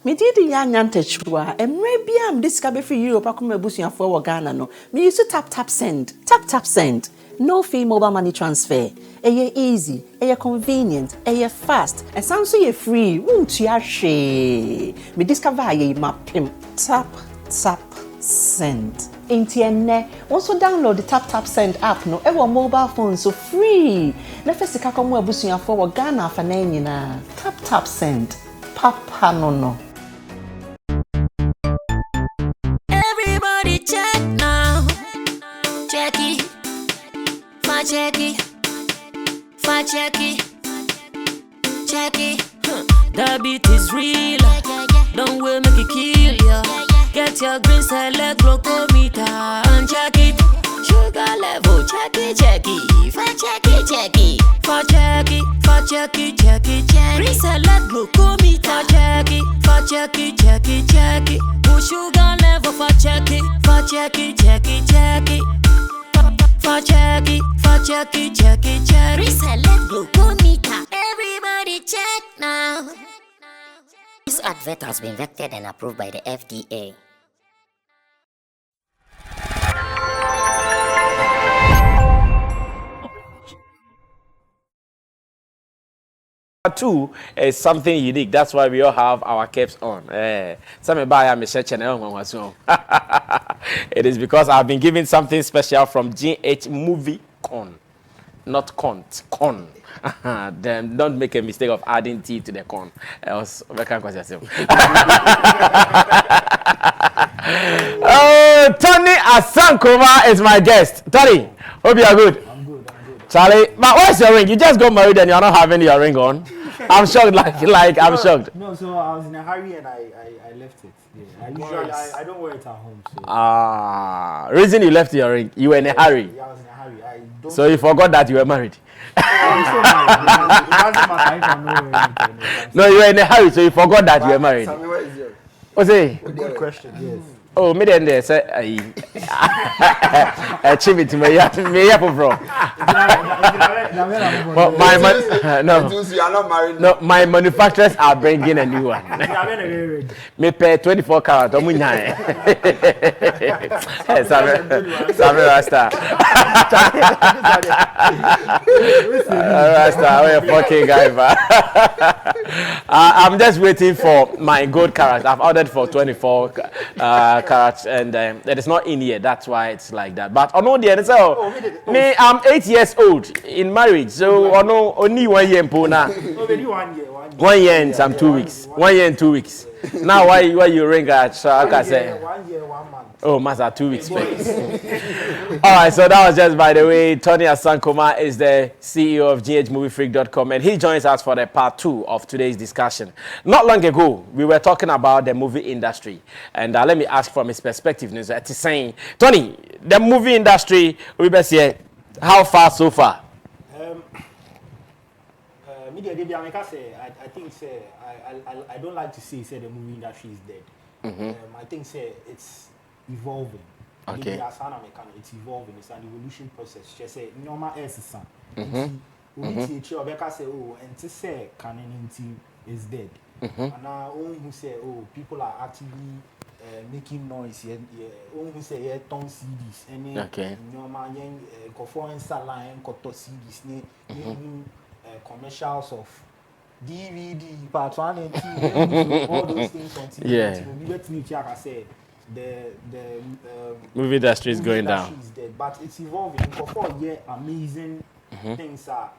Me did Yanyante Chua, and maybe I'm discovered for you, Pakuma Busia for Ghana. No, me used to tap send. Tap send. No fee mobile money transfer. Eye easy, eye convenient, eye fast, and sounds so free. Won't you share? Me discover ye mapim. Tap send. Intienne, also download the tap send app no ever mobile phone so free. Nefesi kakomu Busia for Ghana for na. Tap send. Papa no. Everybody check now. Check it. Check it. The beat is real. Don't wait, make it kill ya. Get your green select glucometer and check it. Sugar level, check it. Check it. Green select glucometer. Check it. Push sugar level for check it. Check it. Reselect glucometer. Everybody check now. This advert has been vetted and approved by the FDA. Two is something unique. That's why we all have our caps on. Sammy, it is because I've been given something special from GH MovieCon, not con. Then don't make a mistake of adding T to the con. Else, oh, Tony Asankova is my guest. Tony, hope you are good. I'm good. Charlie, but where's your ring? You just got married and you're not having your ring on. I'm shocked, like I'm shocked. No, so I was in a hurry and I left it. Yeah. I don't wear it at home. So. Reason you left your ring? You were in a hurry. Yeah, I was in a hurry. So you forgot that you were married. No, you were in a hurry, so you forgot that you were married. Sammy, where is yours? What's it? Good question. Yes. Oh, me then there say achieve it me bro. No. You are not married. No, my manufacturers are bringing a new one. Me pay 24 karat. Sammy Rasta. Rasta, we're a fucking guy. I'm just waiting for my gold carat. I've ordered for 24 carats and it is not in here. That's why it's like that. But on the other me, I'm 8 years old in marriage, so only 1 year in Puna. 1 year and some 2 weeks. 1 year and 2 weeks. Now why you ring at so I can say 1 year, 1 month. Oh, Master, 2 weeks, please. All right, so that was just by the way. Tony Asankoma is the CEO of ghmoviefreak.com, and he joins us for the part 2 of today's discussion. Not long ago, we were talking about the movie industry, and let me ask from his perspective. It's saying, Tony, the movie industry, we best say, how far so far? I think I don't like to say the movie industry is dead. I think it's evolving. Okay. It's evolving. It's an evolution process. Just say normal is is dead. And now who say people are actively making noise. Who say don't see this. Any normal foreign line CDs commercials of DVD, part 1 and 2, all those things on TV. Yeah. The movie industry is going down. Is dead, but it's evolving. For 4 years, amazing things are.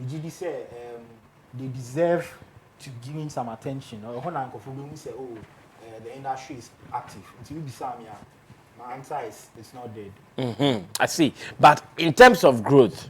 They deserve to give in some attention. Or when I say, the industry is active. My answer is it's not dead. I see. But in terms of growth,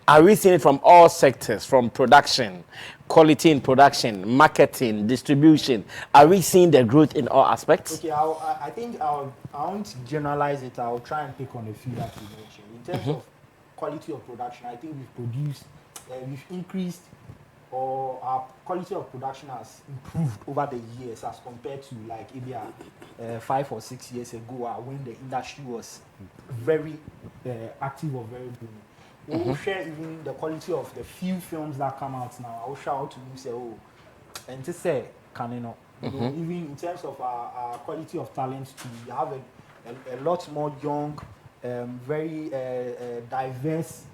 are we seeing it from all sectors, from production, quality in production, marketing, distribution? Are we seeing the growth in all aspects? Okay, I think I won't generalize it. I'll try and pick on a few that you mentioned. In terms of quality of production, I think we've increased, or our quality of production has improved over the years as compared to like maybe 5 or 6 years ago when the industry was very active or very booming. We'll share even the quality of the few films that come out now. I'll shout out to you say, and to say, You know, even in terms of our quality of talents, too, we have a lot more young, very diverse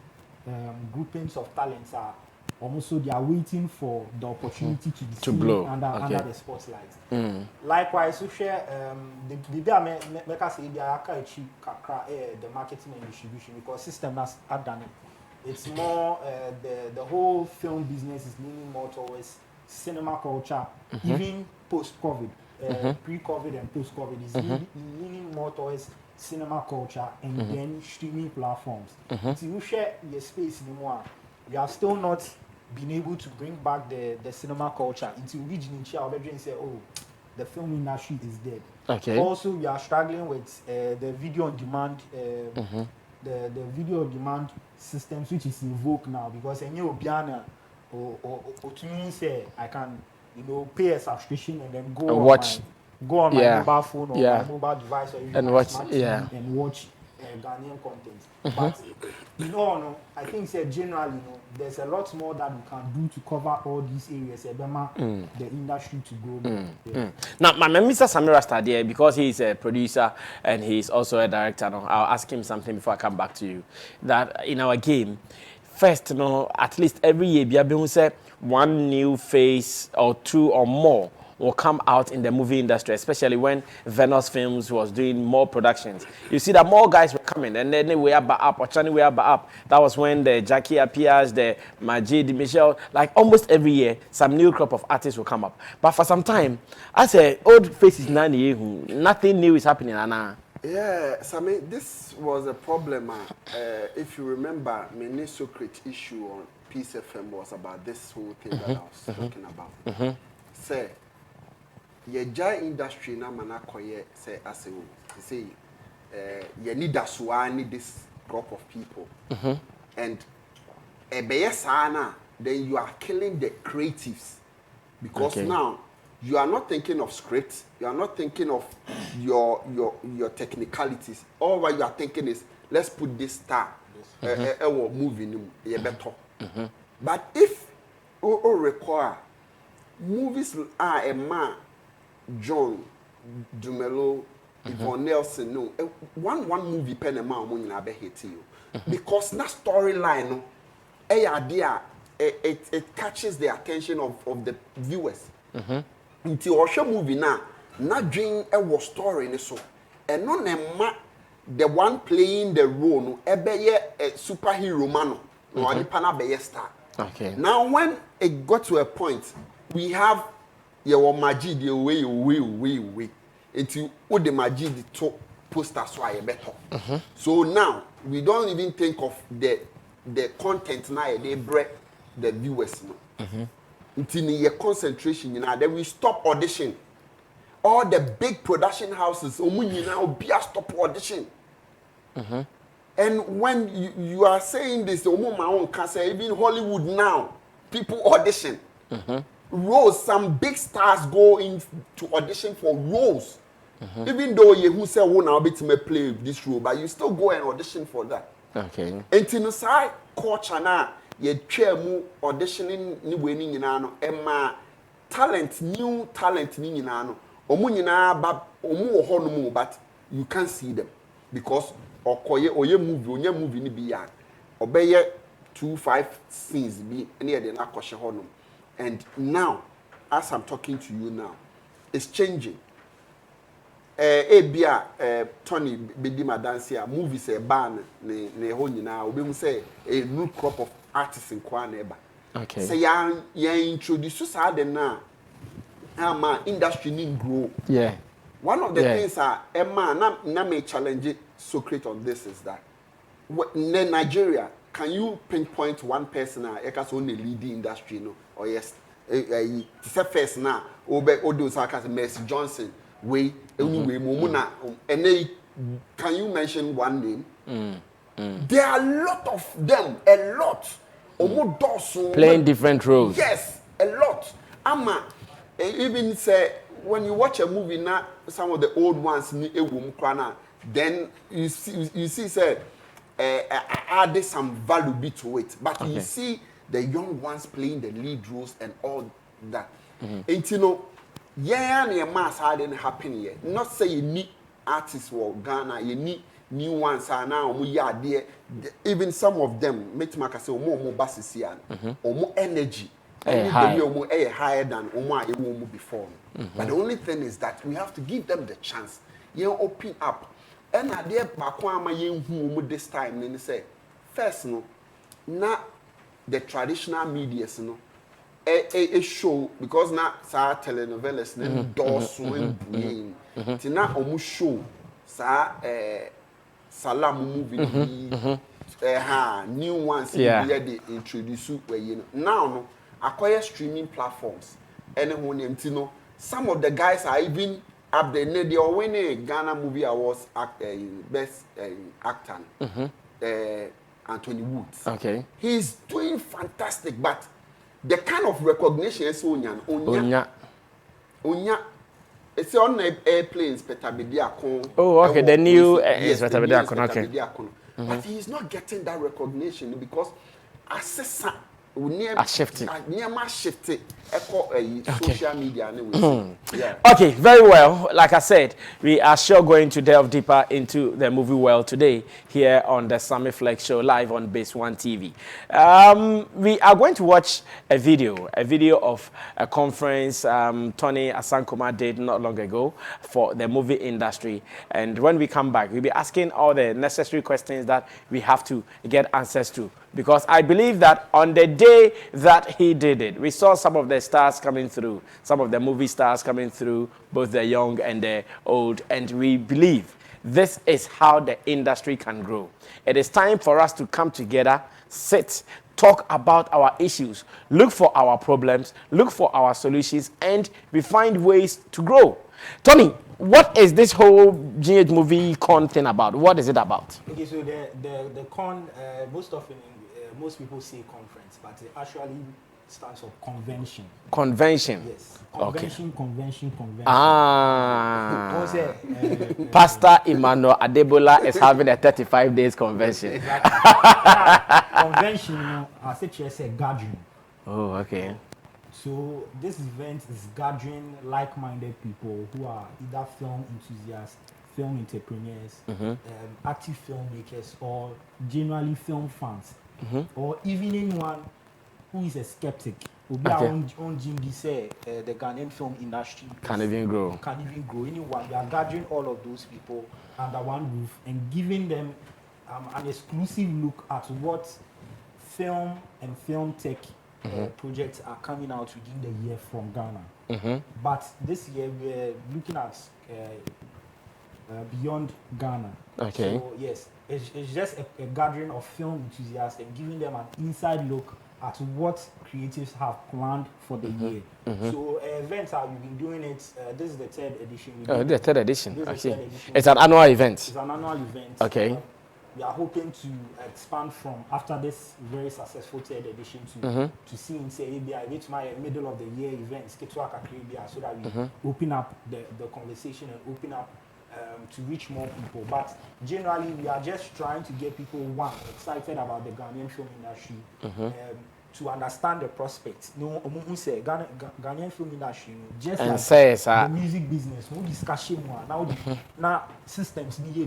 groupings of talents are almost so they are waiting for the opportunity to be seen blow. under the spotlight. Likewise, so share the day I make us say the marketing and distribution because system has done it. It's more the whole film business is leaning more towards cinema culture, even post-COVID, pre-COVID and post-COVID is leaning more towards cinema culture and then streaming platforms. So you share your space anymore. We have still not been able to bring back the cinema culture until we reach and say, oh, the film industry is dead. Okay. Also, we are struggling with the video on demand, the video on demand systems which is in vogue now because any Obiana or to me say I can pay a subscription and then go on watch. Go on my mobile phone or my mobile device or even my watch, smart TV and watch Ghanaian content. But I think generally, there's a lot more that we can do to cover all these areas. The industry to grow. Now, my Mr. Samira started there because he's a producer and he's also a director. No, I'll ask him something before I come back to you. That in our game, first, at least every year, we say one new face or two or more will come out in the movie industry, especially when Venus Films was doing more productions. You see that more guys were coming, and then they were up, or Chani were up. That was when the Jackie Appiahs, the Majid, Michelle, like almost every year, some new crop of artists will come up. But for some time, I say, old faces, nothing new is happening, Anna. Yeah, Sammy, this was a problem. If you remember, my secret issue on Peace FM was about this whole thing that I was talking about. Say, your giant industry na manakoye say as a say you need this group of people and then you are killing the creatives because now you are not thinking of scripts, you are not thinking of your technicalities. All what you are thinking is let's put this star movie better. But if you require movies are a man John Dumelo, Yvonne Nelson, no, one movie pen a man when you hate you because that storyline, it catches the attention of the viewers. Until watch a movie now, not dream a story so, and no the one playing the role no, a superhero man no, the pana be star. Okay. Now when it got to a point, we have your Majid the way until what the Majid to poster so I better. So now we don't even think of the content now they break the viewers no. Until your concentration then we stop audition. All the big production houses now be stop audition. And when you are saying this, my own cancer, even Hollywood now, people audition. Roles, some big stars go in to audition for roles. Even though you who say, now be to play this role, but you still go and audition for that. Okay. And to the side culture now, you chair mu auditioning ni winning in ano, Emma talent, new talent ni in ano. Omunina but omu but you can't see them because okoye movie ni be yan. Obeye 2-5 scenes be any of the nakoshe honum. And now, as I'm talking to you now, it's changing. Tony Bedima Dancia, movies a ban ne honi now, we say a new crop of artists in Kwaneba. Okay. Say ya introduce us now. Industry need grow. Yeah. One of the things na may challenge Socrates on this is that in Nigeria, can you pinpoint one person that's only leading industry, no? Or yes, first now, those are Mercy Johnson, way, anyway, Momuna, and can you mention one name? There are a lot of them, a lot. Playing different roles. Yes, a lot. Even say, when you watch a movie now, some of the old ones, then you see, say, add some value to it. But you see the young ones playing the lead roles and all that. And yeah, and your mass hadn't happened yet. Not say you need artists for Ghana, you need new ones are now there. Even some of them make make say more buses here or more energy. Higher than before. But the only thing is that we have to give them the chance. You open up. And I dear Bakwama who this time then say first no not the traditional media no a show because now sa telenovelas doors when brain tina omu show sa salam movie new ones they introduce where you know now no acquire streaming platforms and when some of the guys are even up there. They are winning Ghana Movie Awards best actor Anthony Woods. Okay, he's doing fantastic, but the kind of recognition is Onya. It's on airplanes, Petabidiakon. Oh, okay, the new is Petabidiakon. Okay, but he's not getting that recognition because assessor. Shifting. Social media anyway. Yeah. Okay, very well. Like I said, we are sure going to delve deeper into the movie world today here on the Sammy Flex Show live on Base One TV. We are going to watch a video of a conference Tony Asankoma did not long ago for the movie industry. And when we come back, we'll be asking all the necessary questions that we have to get answers to. Because I believe that on the day that he did it, we saw some of the stars coming through, some of the movie stars coming through, both the young and the old, and we believe this is how the industry can grow. It is time for us to come together, sit, talk about our issues, look for our problems, look for our solutions, and we find ways to grow. Tony, what is this whole GH movie con thing about? What is it about? Okay, so the con, most people say conference, but it actually stands for convention. Convention? Yes. Convention. Pastor Emmanuel Adebola is having a 35 days convention. Exactly. Convention, I said it's a gathering. Oh, okay. So this event is gathering like-minded people who are either film enthusiasts, film entrepreneurs, active filmmakers, or genuinely film fans. Or even anyone who is a skeptic. The Ghanaian film industry can even grow. Anyone, we are gathering all of those people under one roof and giving them an exclusive look at what film and film tech projects are coming out within the year from Ghana. But this year we're looking at beyond Ghana. Okay. So yes, it's just a gathering of film enthusiasts and giving them an inside look at what creatives have planned for the year. So events we've been doing it. This is the third edition. The third edition. I see. It's an annual event. It's an annual event. Okay. We are hoping to expand from after this very successful third edition to see and say maybe I reach my middle of the year events so that we open up the conversation and open up to reach more people. But generally we are just trying to get people excited about the Ghanaian film industry, to understand the prospects. Ghanaian film industry, just and like the music business, no discussion now systems you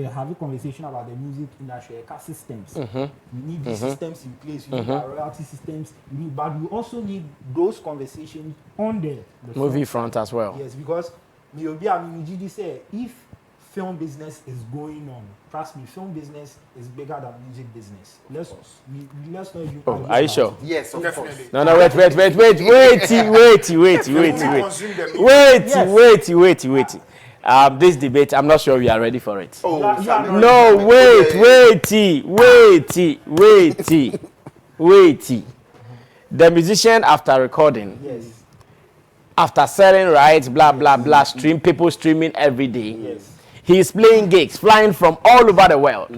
have a conversation about the music industry, systems. We need these systems in place, we need our royalty systems, but we also need those conversations on the movie front as well. Yes, because if film business is going on, trust me, film business is bigger than music business. Let's know if you are you sure? Yes, definitely. No, wait. This debate, I'm not sure we are ready for it. No, wait. The musician, after recording, yes, after selling rights, blah blah blah, people streaming every day. yes, He's playing gigs, flying from all over the world,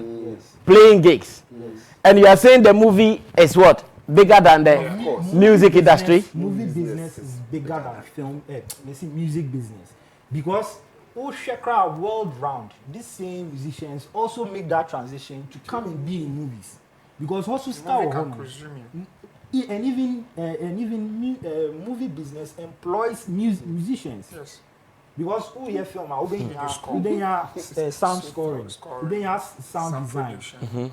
playing gigs. yes. And you are saying the movie is what? Bigger than the music industry? Movie business is bigger than film, music business. Because crowd world round, these same musicians also make that transition to come and be in movies. Because also start And even movie business employs musicians. Yes. Because who you film, who sound scoring, who sound design,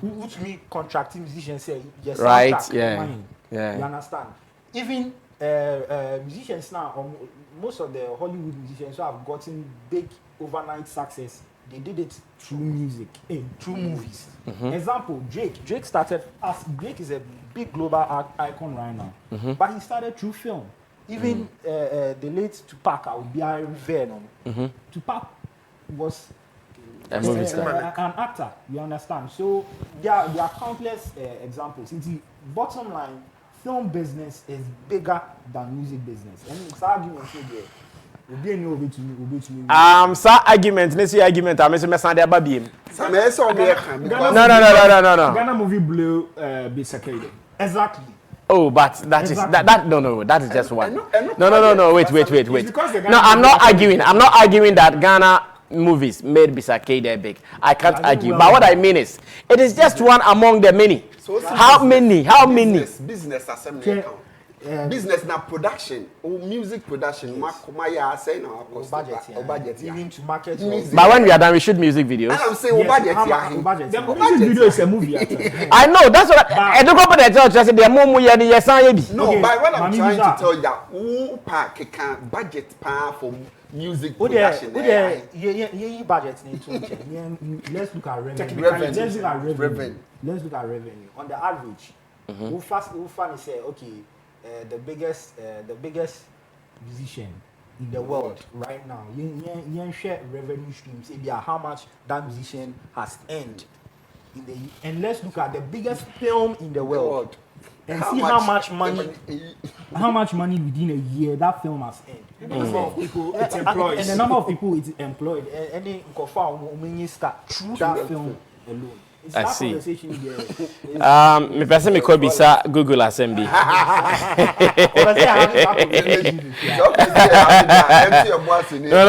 which mean contracting musicians say yes, Right, soundtrack, yeah. money. Yeah. You understand? Even musicians now, most of the Hollywood musicians who have gotten big overnight success, they did it through music, through movies. Example, Drake started as Drake is a big global icon right now, but he started through film. Even the late Tupac, I would be a venom. Tupac was A movie star. an actor, you understand? So there are countless examples. The bottom line, film business is bigger than music business. And it's argument there. Sir, argument, let's see argument. I'm missing Sunday Babim. No. Ghana movie blew Bisakade. Exactly. Oh, but that is that is just one. No. Wait. because the No, I'm not arguing. I'm not arguing that Ghana movies made Bisakade big. I can't argue. But what I mean is, it is just one among the many. How many? Business assembly account. Business na production or music production. Makumaya say no budget. Even to market. But when we are done, we shoot music videos. And I'm saying budget. The music video is a movie. I know that's what I don't go to the church. They more yes I be. No, but what I'm trying to tell you that who can budget for music production. Budget let's look at revenue. Let's look at revenue. On the average, we'll finally say, okay, the biggest musician in the world right now, you share revenue streams. How much that musician has earned in the and let's look at the biggest film in the world and see how much money within a year that film has earned. The number of people it employs. And the number of people it's employed. And then start through that film alone. It's I that see. conversation Me person me could be sir Google Assembly. No,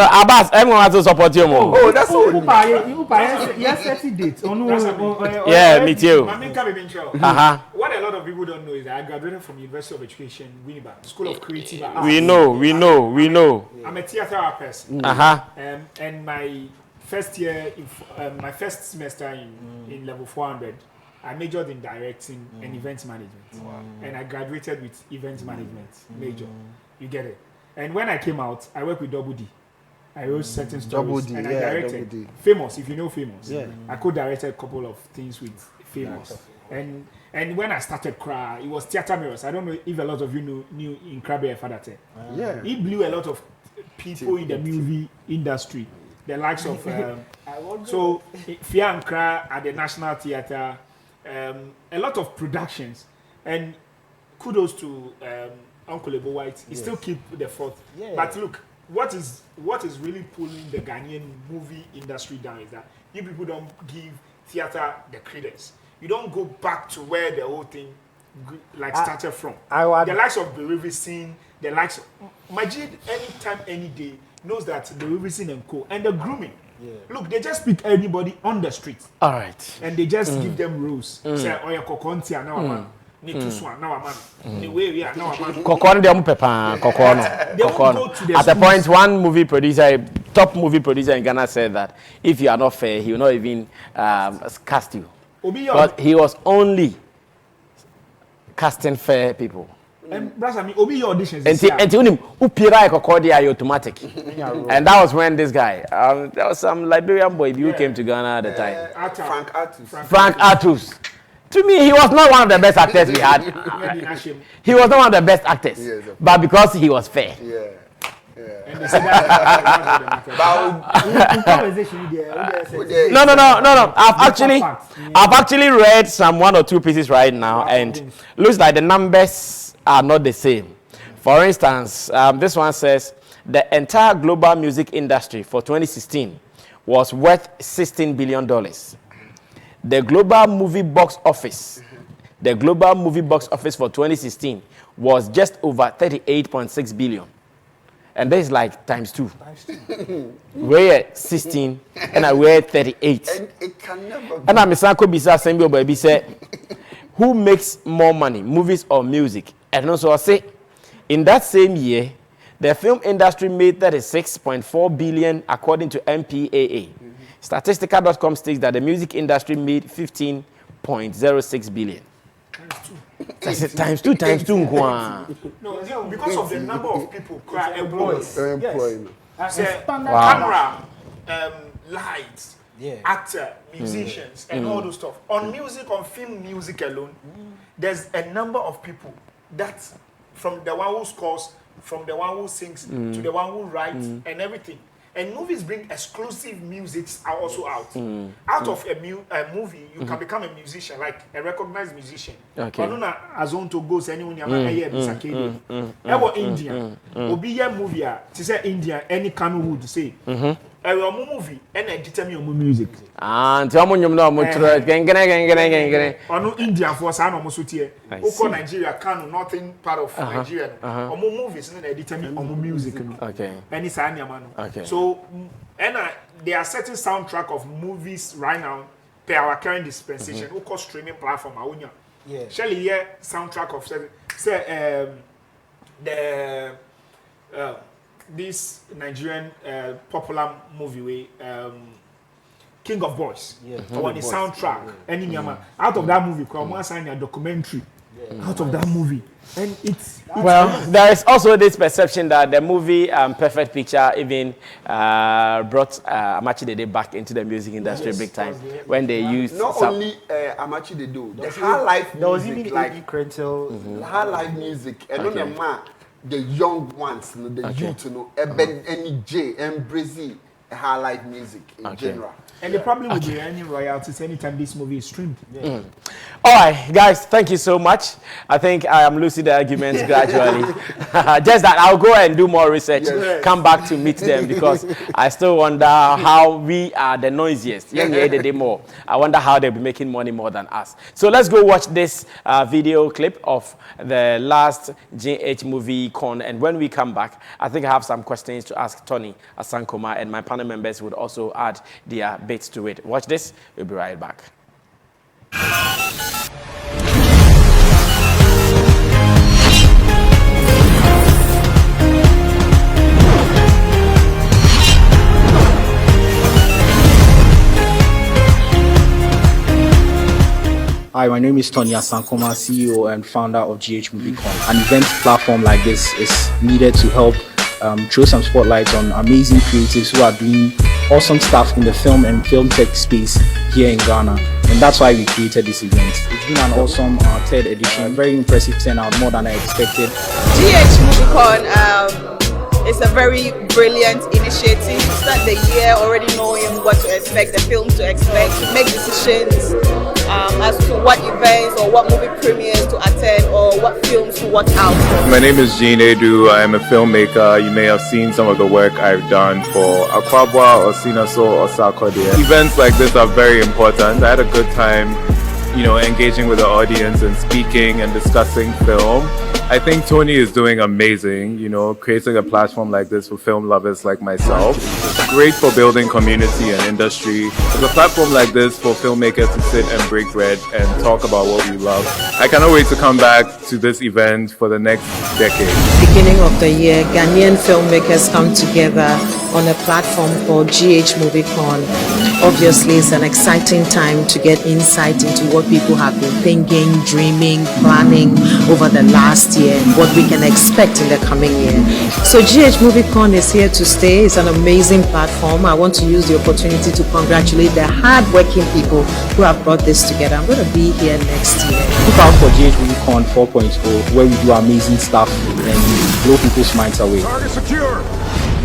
Abbas, everyone has to support you more. Oh, that's all. Yes, 30 dates. Yeah, me too. What a lot of people don't know is that I graduated from University of Education, Winnipeg, School of Creative Arts. We know. I'm a theater person. And my first year, my first semester in level 400, I majored in directing and events management. And I graduated with events management major. You get it? And when I came out, I worked with Double D. I wrote certain stories and I directed Famous, if you know Famous. Yeah. I co-directed a couple of things with Famous. And when I started Cry, it was Theatre Mirrors. I don't know if a lot of you knew in Krabe Fadate. Yeah. He blew a lot of people in the movie industry. The likes of so Fia and Cry at the National Theatre, a lot of productions, and kudos to Uncle Ebo White. He still keep the fort. Yeah. But look, what is really pulling the Ghanaian movie industry down is that you people don't give theatre the credence. You don't go back to where the whole thing started from. The likes of Berivicin, the likes of Majid, anytime, any day, knows that Berivicin and co. And the grooming. Yeah. Look, they just pick anybody on the street. All right. And they just give them rules. Say, oh, yeah, Kokontia, now a man. Nituswa, now a man. The way we are, now a man. Kokono, they won't pepa. Kokono. At the point, one movie producer, top movie producer in Ghana said that if you are not fair, he will not even cast you. But he was only casting fair people. And brother, I mean, Obi your auditions. And to him, upira ekokodia automatic. And that was when this guy, there was some Liberian boy who came to Ghana at the time. Frank Artus. To me, he was not one of the best actors we had. He was not one of the best actors, but because he was fair. And they said that. No. I've actually read some 1 or 2 pieces right now, and looks like the numbers are not the same. For instance, this one says the entire global music industry for 2016 was worth $16 billion. The global movie box office for 2016 was just over 38.6 billion. And this is like times 2. We're at 16 and I wear 38. And it can never be. And I'm a Sanko Bisa Sembo baby say who makes more money, movies or music? And also I say, in that same year, the film industry made 36.4 billion according to MPAA. Statistica.com states that the music industry made 15.06 billion. Times two. No, because of the number of people employed. Wow. Camera, lights, actor, musicians, and all those stuff. On music, on film music alone, there's a number of people that, from the one who scores, from the one who sings, to the one who writes, and everything. And movies bring exclusive musics are also out. Out of a movie, you can become a musician, like a recognized musician. Okay. As on to go, anyone India. Obi a movie, to say India, any can would say. A movie and I determine music. And geng. Ono India for san almost here. Oko Nigeria can northern part of Nigeria. Omo movies and I determine omo music. Okay. Any man. Okay. So and there are certain soundtrack of movies right now per our current dispensation. Oko streaming platform awonya. Yeah. Shall hear soundtrack of say this Nigerian popular movie King of Boys. On the soundtrack. Any out of that movie, come one sign a documentary. Out of that movie. And it's well, there is also this perception that the movie Perfect Picture even brought Amachi Dede back into the music industry big time when they used not only Amachi Dede, the high life music, like high life music, and on the man, the young ones, the youth, any J and Brazil, high life music in general. And there probably will be any royalties anytime this movie is streamed. All right, guys, thank you so much. I think I am losing the arguments gradually. Just that I'll go and do more research, come back to meet them, because I still wonder how we are the noisiest. More. I wonder how they'll be making money more than us. So let's go watch this video clip of the last GH MovieCon. And when we come back, I think I have some questions to ask Tony Asankoma, and my panel members would also add their bits to it. Watch this. We'll be right back. Hi, my name is Tony Asankoma, CEO and founder of GH MovieCon. An event platform like this is needed to help throw some spotlight on amazing creatives who are doing awesome stuff in the film and film tech space here in Ghana. And that's why we created this event. It's been an awesome third edition, very impressive turnout, more than I expected. GH MovieCon is a very brilliant initiative. Start the year already knowing what to expect, the film to expect, to make decisions as to what events or what movie premieres to attend or what films to watch out for. My name is Jean Edu. I am a filmmaker. You may have seen some of the work I've done for Aquabwa or Sinaso or Sarkodie. Events like this are very important. I had a good time, engaging with the audience and speaking and discussing film. I think Tony is doing amazing, creating a platform like this for film lovers like myself. It's great for building community and industry. There's a platform like this for filmmakers to sit and break bread and talk about what we love. I cannot wait to come back to this event for the next decade. Beginning of the year, Ghanaian filmmakers come together on a platform called GH MovieCon. Obviously, it's an exciting time to get insight into what people have been thinking, dreaming, planning over the last year, what we can expect in the coming year. So GH MovieCon is here to stay. It's an amazing platform. I want to use the opportunity to congratulate the hard-working people who have brought this together. I'm going to be here next year. Look out for GH MovieCon 4.0, where we do amazing stuff and blow people's minds away. Target secure!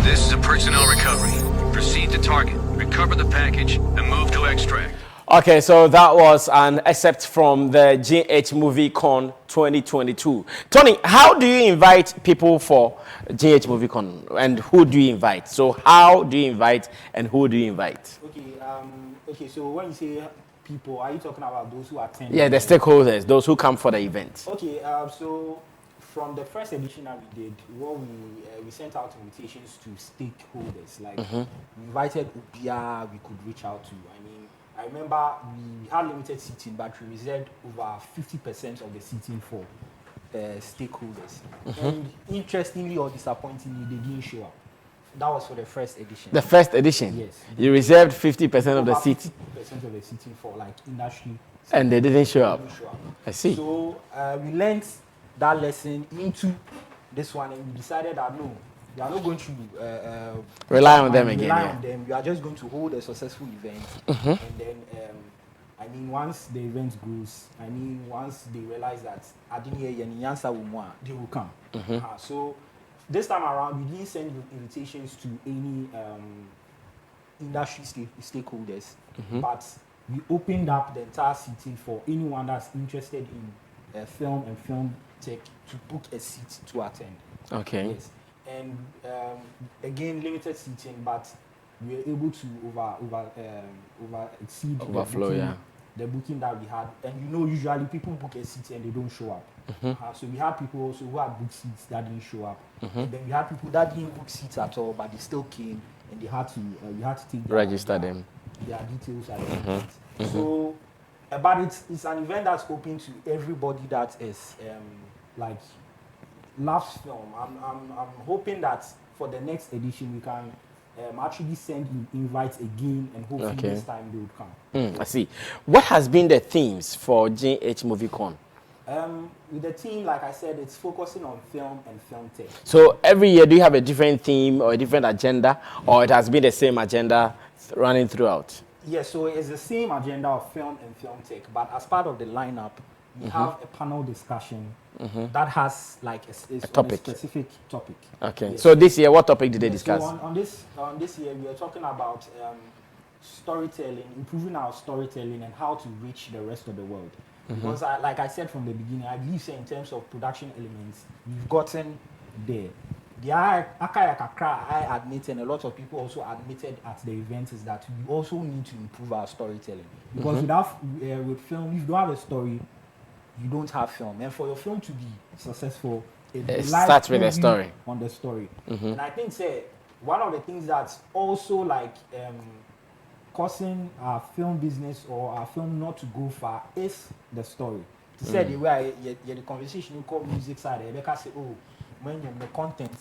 This is a personnel recovery. Proceed to target, recover the package, and move to extract. Okay, so that was an excerpt from the GH MovieCon 2022. Tony, how do you invite people for GH MovieCon, and who do you invite? So how do you invite and who do you invite? Okay, so when you say people, are you talking about those who attend? Yeah, the stakeholders, those who come for the event. Okay, so from the first edition that we did, what we sent out invitations to stakeholders, like we invited Appiah, we could reach out to. I mean, I remember we had limited seating, but we reserved over 50% of the seating for stakeholders. And interestingly or disappointingly, they didn't show up. That was for the first edition. The first edition? Yes. You reserved 50% of the seats? 50% of the seating for like industry. And they didn't show up? I see. So we learned that lesson into this one, and we decided that no, we are not going to rely on them again. Rely on them. We are just going to hold a successful event, and then I mean, once the event goes, I mean, once they realize that I didn't hear any answer, they will come. So this time around, we didn't send invitations to any industry stakeholders, but we opened up the entire city for anyone that's interested in film and film tech to book a seat to attend. Okay. Yes. And again, limited seating, but we were able to exceed the booking that we had. And you know, usually people book a seat and they don't show up. So we had people also who had booked seats that didn't show up. And then we had people that didn't book seats at all, but they still came, and they had to you had to take register them. Their details at the event. So, but it's an event that's open to everybody that is like loves film. I'm hoping that for the next edition we can actually send invites again, and hopefully this time they would come. I see. What has been the themes for GH MovieCon? With the team, like I said, it's focusing on film and film tech. So every year, do you have a different theme or a different agenda, or it has been the same agenda running throughout? Yes, so it's the same agenda of film and film tech, but as part of the lineup, we have a panel discussion that has like a topic. A specific topic. Okay. Yes. So this year, what topic did they discuss? So on this year, we are talking about storytelling, improving our storytelling, and how to reach the rest of the world. Because, like I said from the beginning, I believe in terms of production elements, we've gotten there. The I admit, and a lot of people also admitted at the event, is that we also need to improve our storytelling. Because with film, if you don't have a story, you don't have film. And for your film to be successful, it starts with a story. On the story. And I think one of the things that's also like causing our film business or our film not to go far is the story. To say the way the conversation you call music side, Rebecca say, oh, when the content,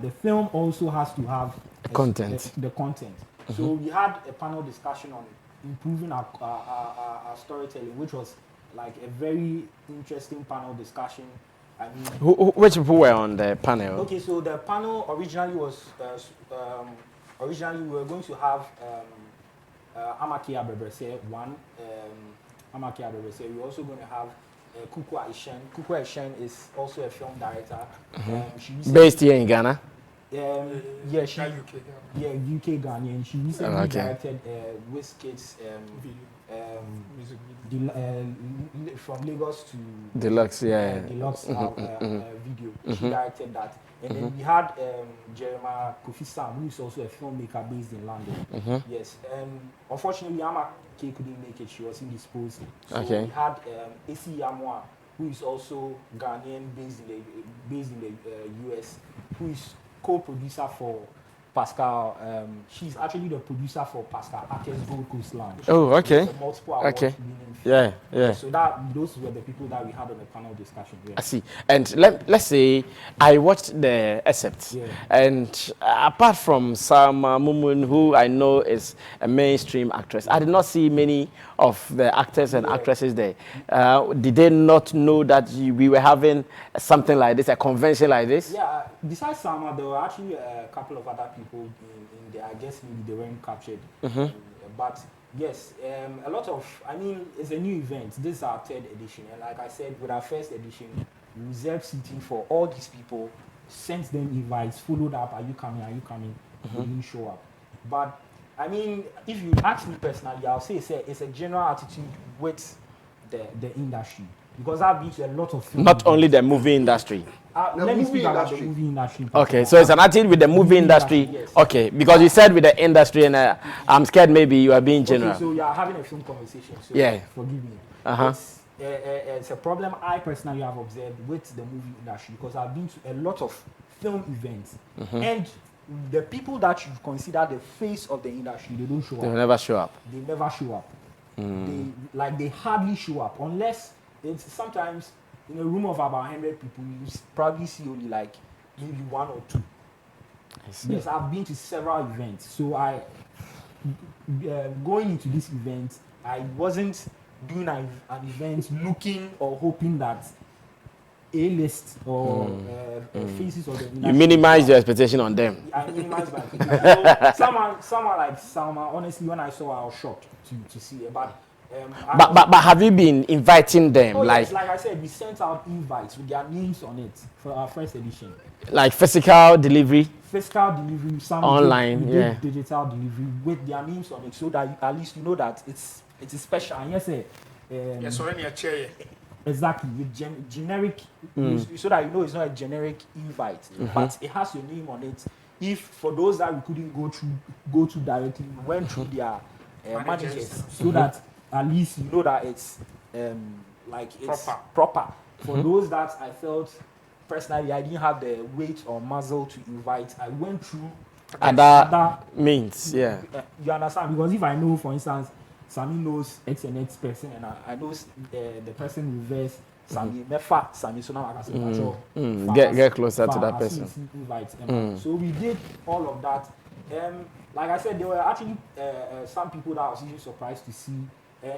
the film also has to have content. The content. So we had a panel discussion on improving our storytelling, which was like a very interesting panel discussion. I mean, which people were on the panel? Okay, so the panel originally was we were going to have Appiah one. Appiah. We're also going to have Kuku Aishen. Kuku Aishen is also a film director. Based here in Ghana? Yeah, UK Ghanaian. She recently directed Wizkid's from Lagos to Deluxe, Deluxe video. She directed that. And then we had Jeremiah Kofi Sam, who is also a filmmaker based in London. Yes. Unfortunately, Appiah couldn't make it. She was indisposed. So we had AC Yamwa, who is also Ghanaian based in the US, who is co-producer for Pascal. She's actually the producer for Pascal Ake's Gold Coast Lounge. Oh, okay. Multiple awards winning film. Yeah. So those were the people that we had on the panel discussion. Yeah. I see. And let's say I watched the excerpt, and apart from Sama Mumun, who I know is a mainstream actress, I did not see many of the actors and actresses there. Did they not know that we were having something like this, a convention like this? Yeah. Besides Sama, there were actually a couple of other people in there. I guess maybe they weren't captured. But yes, a lot of, I mean, it's a new event. This is our 3rd edition. And like I said, with our 1st edition, we reserved seating for all these people, sent them invites, followed up, are you coming? They didn't show up. But, I mean, if you ask me personally, I'll say it's a general attitude with the industry. Because I've been to a lot of films. Not only the movie industry. Let me speak about the movie industry. Okay, so it's an attitude with the movie industry. Yes. Okay, because you said with the industry, and I'm scared maybe you are being general. Okay, so you are having a film conversation. So forgive me. It's a problem I personally have observed with the movie industry, because I've been to a lot of film events, and the people that you consider the face of the industry, they don't show They'll up. never show up. They never show up. They hardly show up unless it's sometimes in a room of about 100 people, you probably see only like maybe 1 or 2. Yes, I've been to several events, so I going into this event, I wasn't doing an event looking or hoping that A-list or faces of the industry. You minimize your expectation on them. I minimize my expectation. So, someone like Salma, honestly, when I saw her, I was shocked to see her. But have you been inviting them? Like I said, we sent out invites with their names on it for our first edition. Like physical delivery? Physical delivery, some online, did digital delivery with their names on it, so that at least you know that it's special. And yes, yes, already a chair. Exactly, with generic, so that you know it's not a generic invite, but it has your name on it. If for those that we couldn't go to directly, we went through their managers, so that at least you know that it's it's proper. For those that I felt personally I didn't have the weight or muzzle to invite, I went through other means. Yeah, you understand? Because if I know, for instance, Sammy knows X and X person, and I know the person reverse Sammy, Sammy, so now I can say, get closer to that person. So we did all of that. Like I said, there were actually some people that I was even surprised to see.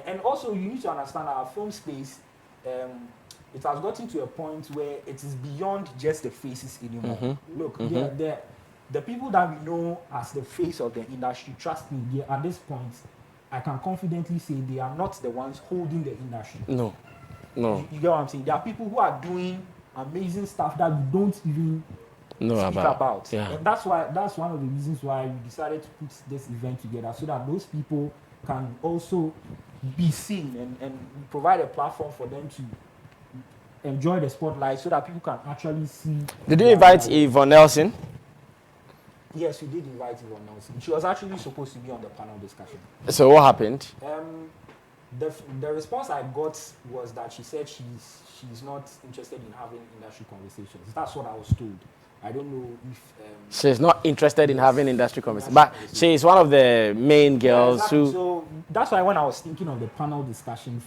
And also, you need to understand our film space, it has gotten to a point where it is beyond just the faces anymore. Look, the people that we know as the face of the industry, trust me, at this point, I can confidently say they are not the ones holding the industry. No. You get what I'm saying? There are people who are doing amazing stuff that we don't even speak about. Yeah. And that's one of the reasons why we decided to put this event together, so that those people can also be seen and provide a platform for them to enjoy the spotlight, so that people can actually see. Did you invite Yvonne Nelson? Yes, we did invite Yvonne Nelson. She was actually supposed to be on the panel discussion. So what happened? The response I got was that she said she's not interested in having industry conversations. That's what I was told. I don't know if she's not interested in having industry conversations, but she is one of the main girls who. So that's why when I was thinking of the panel discussion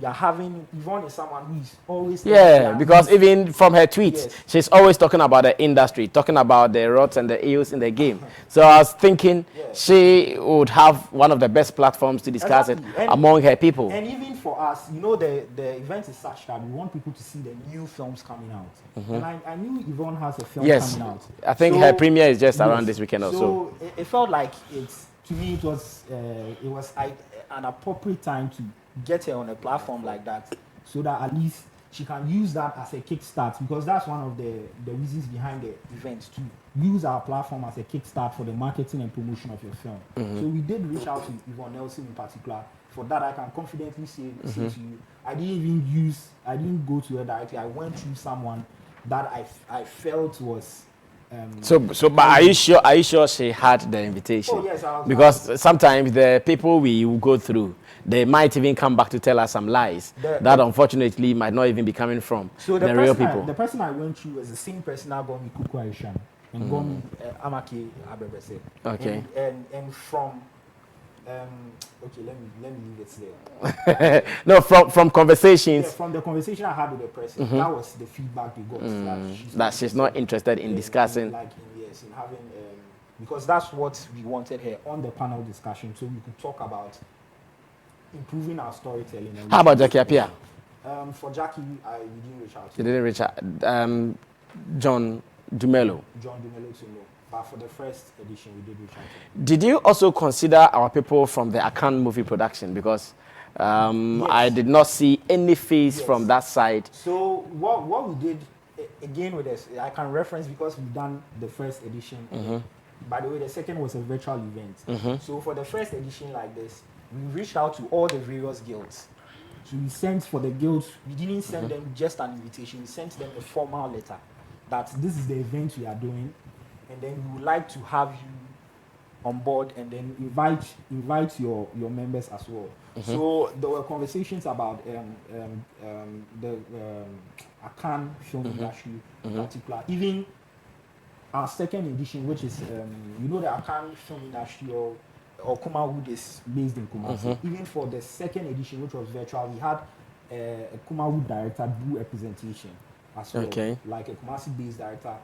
you're having Yvonne is someone who is always because even from her tweets, she's always talking about the industry, talking about the rots and the ills in the game. So I was thinking she would have one of the best platforms to discuss it among her people. And even for us, you know, the event is such that we want people to see the new films coming out. And I knew Yvonne has a film coming out. I think her premiere is just around this weekend or so. So it felt like to me it was an appropriate time to get her on a platform like that, so that at least she can use that as a kickstart, because that's one of the reasons behind the event, to use our platform as a kickstart for the marketing and promotion of your film. So we did reach out to Yvonne Nelson in particular. For that, I can confidently say to you, I didn't go to her directly. I went through someone that I felt was. But are you sure she had the invitation? Oh yes, because sometimes the people we go through, they might even come back to tell us some lies that unfortunately might not even be coming from the real people. The person I went through was the same person that got me Kuku Aishan and got me Amake Abebese. Okay. And from okay, let me leave it there. No, from conversations. Yeah, from the conversation I had with the person, that was the feedback they got. That she's not interested in discussing. In having, because that's what we wanted her on the panel discussion, so we could talk about improving our storytelling. How about Jackie Appiah? For Jackie, we didn't reach out. You didn't reach out. John Dumelo. John Dumelo to know. But for the first edition, we did reach out. Did you also consider our people from the Akan movie production? Because I did not see any face from that side. So what we did, again with this, I can reference because we've done the first edition. By the way, the second was a virtual event. So for the first edition like this, we reached out to all the various guilds. So we sent for the guilds, we didn't send them just an invitation, we sent them a formal letter that this is the event we are doing, and then we would like to have you on board, and then invite your members as well. So there were conversations about the Akan film industry in particular. Even our second edition, which is you know the Akan film industry or Kumawood is based in Kumasi. Even for the second edition, which was virtual, we had a Kumawood director do a presentation as well. Okay. Like a Kumasi-based director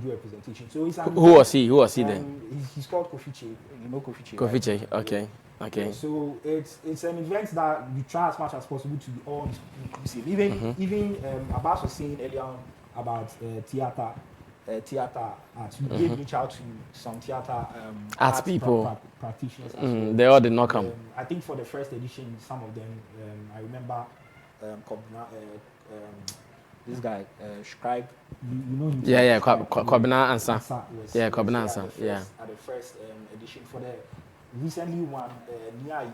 do a presentation. So it's who was he? Who was he then? He's called Kofiche. You know Kofiche. Kofiche. Right? Okay. Okay. Yeah, so it's an event that we try as much as possible to be all inclusive. Even Abbas was saying earlier on about theater art. We did reach out to some theater art people practitioners. As well. They all did not come. I think for the first edition, some of them I remember this guy Scribe. You know him. Yeah. Kwabena Ansa. Yeah, Kwabena Ansa. Yeah. At the first edition for the recently one, Nia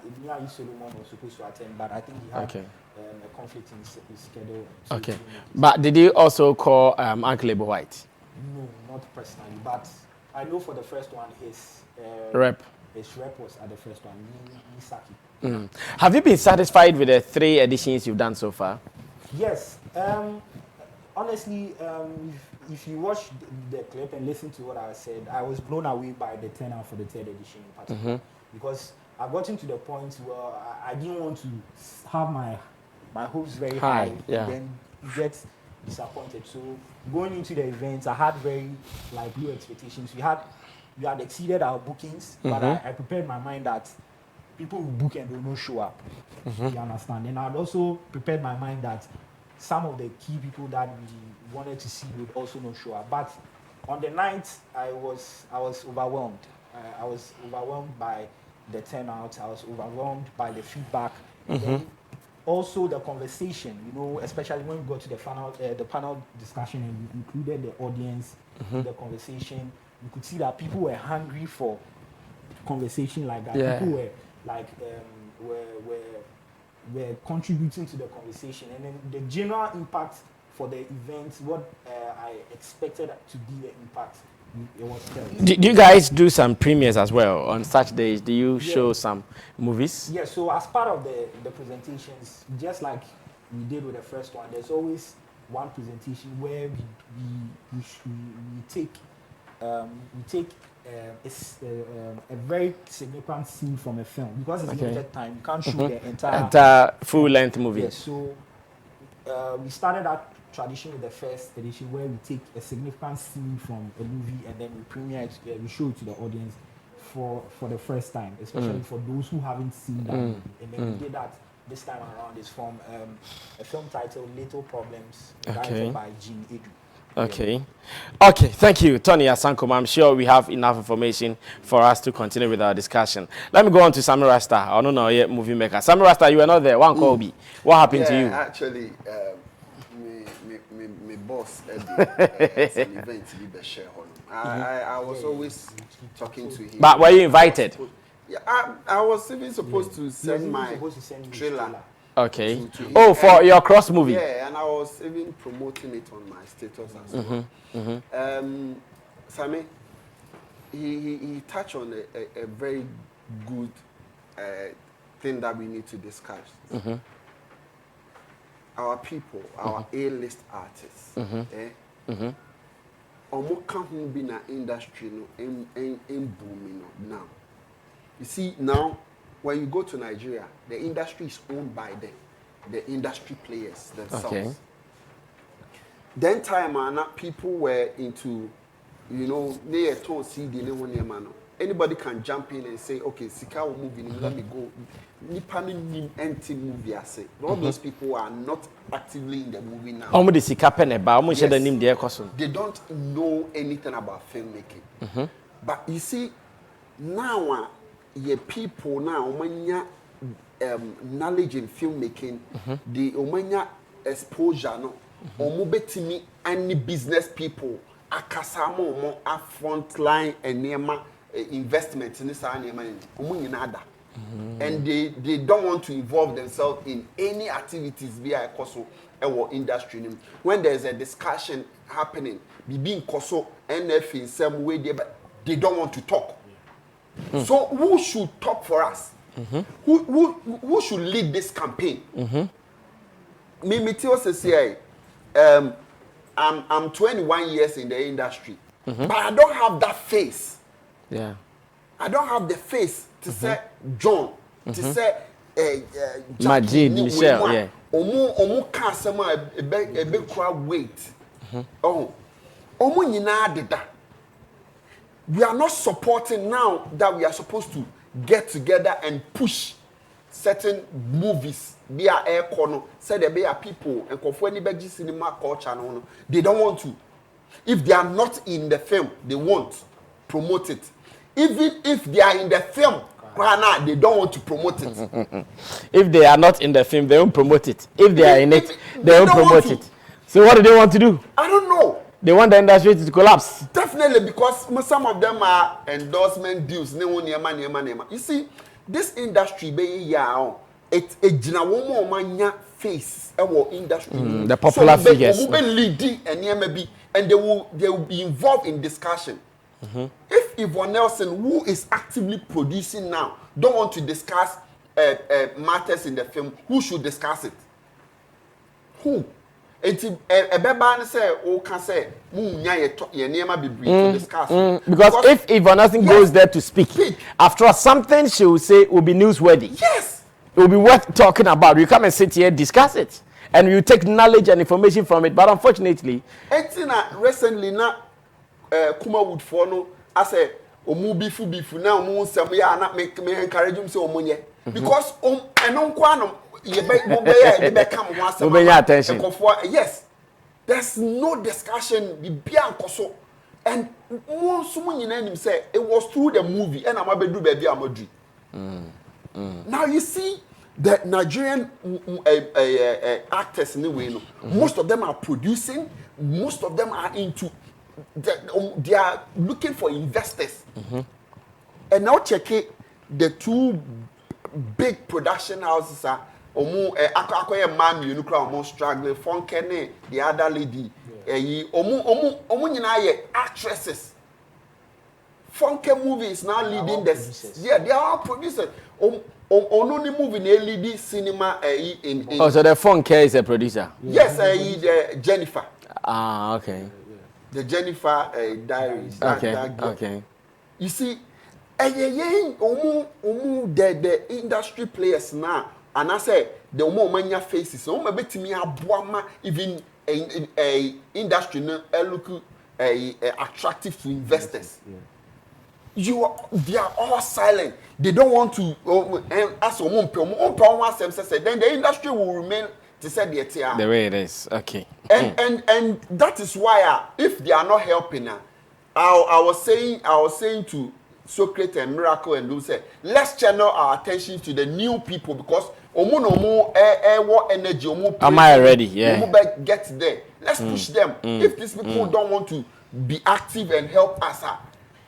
Solomon was supposed to attend, but I think he had a conflict in his schedule. So okay. But did you also call Uncle Ebo White? No, not personally, but I know for the first one, his rep was at the first one, Misaki. Have you been satisfied with the 3 editions you've done so far? Yes. Honestly, if you watch the clip and listen to what I said, I was blown away by the turnout for the 3rd edition in particular. Because I got into the point where I didn't want to have my hopes very high and then get disappointed. So going into the events, I had very low expectations. We had exceeded our bookings, but I prepared my mind that people will book and they will not show up. You understand? And I'd also prepared my mind that some of the key people that we wanted to see would also not show up. But on the night, I was overwhelmed. I was overwhelmed by the turnout. I was overwhelmed by the feedback. And then also the conversation, especially when we got to the panel discussion and we included the audience in the conversation, you could see that people were hungry for conversation like that. Yeah. People were were contributing to the conversation, and then the general impact for the event, what I expected to be the impact, it was terrible. Do you guys do some premieres as well on such days? Do you show some movies? Yeah, so as part of the presentations, just like we did with the first one, there's always one presentation where we take a very significant scene from a film, because it's limited time. You can't shoot the entire full-length movie. Yes, so we started that tradition with the first edition where we take a significant scene from a movie and then we premiere it, we show it to the audience for the first time, especially for those who haven't seen that movie. And then we did that this time around. Is from a film titled Little Problems, directed by Jean Edu. Okay. Okay, thank you, Tony Asankoma. I'm sure we have enough information for us to continue with our discussion. Let me go on to Sammy Rasta. I don't know yet, movie maker. Sammy Rasta, you were not there. One call me. What happened to you? Actually, my boss at an event, I was always talking to him. But were you invited? Yeah, I was even supposed to send my trailer. Okay. For your cross movie. Yeah, and I was even promoting it on my status as well. Sammy, he touched on a very good thing that we need to discuss. Our people, our A-list artists, omo can't be in the industry in booming now. You see now, when you go to Nigeria, the industry is owned by the industry players themselves. Okay. Then time people were into, they told CD anybody can jump in and say, okay, Sika will move in, let me go. Empty movie, I say. All those people are not actively in the movie now. Yes. They don't know anything about filmmaking. But you see, now people now knowledge in filmmaking, the omanya exposure no betimi any business people akasamo a frontline and investment in this and they don't want to involve themselves in any activities via koso or industry. When there's a discussion happening, being koso NF in some way, but they don't want to talk. So who should talk for us? Who should lead this campaign? I'm 21 years in the industry. but I don't have that face. Yeah. I don't have the face to say John, to say Majid, Michelle, yeah. Omu can't say a big crowd wait. Oh, Omu nyina deda. We are not supporting now that we are supposed to get together and push certain movies. Be our air corner, say there be a people and for any cinema culture. No, they don't want to. If they are not in the film, they won't promote it. Even if they are in the film, they don't want to promote it. If they are not in the film, they won't promote it. If they are in it, they won't promote it. So what do they want to do? I don't know. They want the industry to collapse. Definitely, because some of them are endorsement deals. You see, this industry, it's a general face our industry. The popular figures. And they will be involved in discussion. If Yvonne Nelson, who is actively producing now, don't want to discuss matters in the film, who should discuss it? Who? Because if Yvonne Nelson goes there to speak, after all, something she will say will be newsworthy. Yes. It will be worth talking about. You come and sit here, discuss it, and you take knowledge and information from it. But unfortunately, recently now, Kuma would follow. I say, "Omu bifu now. Omu sami ya na me encourage him say omunye because enon kwano ye be come once attention. Yes, there's no discussion. Bibia nkoso and mo sumu nyina nim say it was through the movie and amabedu baby amadri. Now you see the Nigerian actors in the way, most of them are producing, most of them are into. They are looking for investors. And now check it, the two big production houses are Akoya man you look almost struggling, Funkene, the other lady, actresses. Funke movie is now leading the yeah, they are all producers. Only movie in LED cinema in oh, so the Funke is a producer? Yes, Jennifer. Ah, okay. The Jennifer Diaries. Okay. You see, the industry players now, and I say the manya faces. Bet me even a industry look attractive to investors. They are all silent. They don't want to. Then the industry will remain. The way it is, okay. And that is why if they are not helping, I was saying to Socrates and Miracle and those say, let's channel our attention to the new people because what energy am I ready? Yeah. Get there. Let's push them. If these people don't want to be active and help us,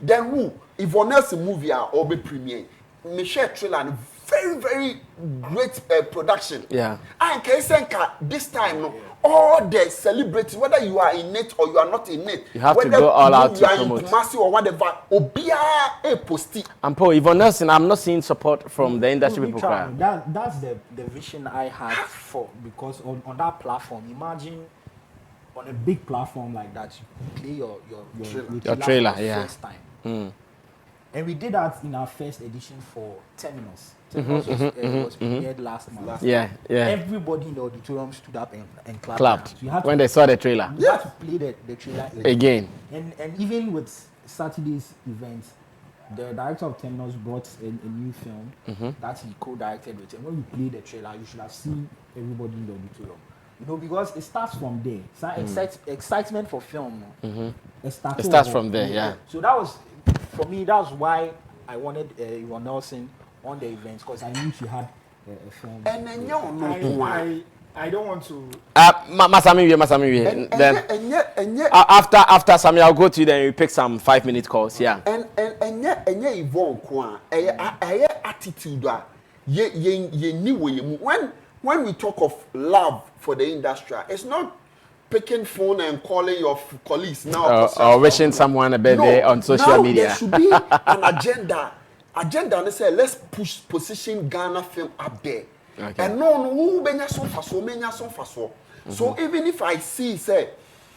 then who? Yvonne Nelson movie or be premiere. Michelle trailer. Very, very great production. Yeah. And Kesenka, this time, all the celebrities, whether you are in it or you are not in it, you have to go all out to promote. Kumasi or whatever, Obia a posti. And Paul, Yvonne Nelson, I'm not seeing support from the industry people. That's the vision I had for, because on that platform, imagine on a big platform like that, you play your trailer, first time. And we did that in our first edition for Terminus. Terminus was premiered last month. Yeah. Everybody in the auditorium stood up and clapped. So when they saw the trailer. You had to play the trailer again. And even with Saturday's event, the director of Terminus brought a new film that he co-directed with. And when you play the trailer, you should have seen everybody in the auditorium. Because it starts from there. So excitement for film. It starts from there, yeah. So that was, for me, that's why I wanted Yvonne Nelson on the events, because I knew she had a film. And then I don't want to. Masami. Then after Sammy, I'll go to you. Then you pick some 5-minute calls. Yeah. And Yvonne Kwan, attitude. When we talk of love for the industry, it's not picking phone and calling your colleagues now or wishing someone a birthday on social media. There should be an agenda. They say let's position Ghana film up there. Okay. And no who benya so so even if I see say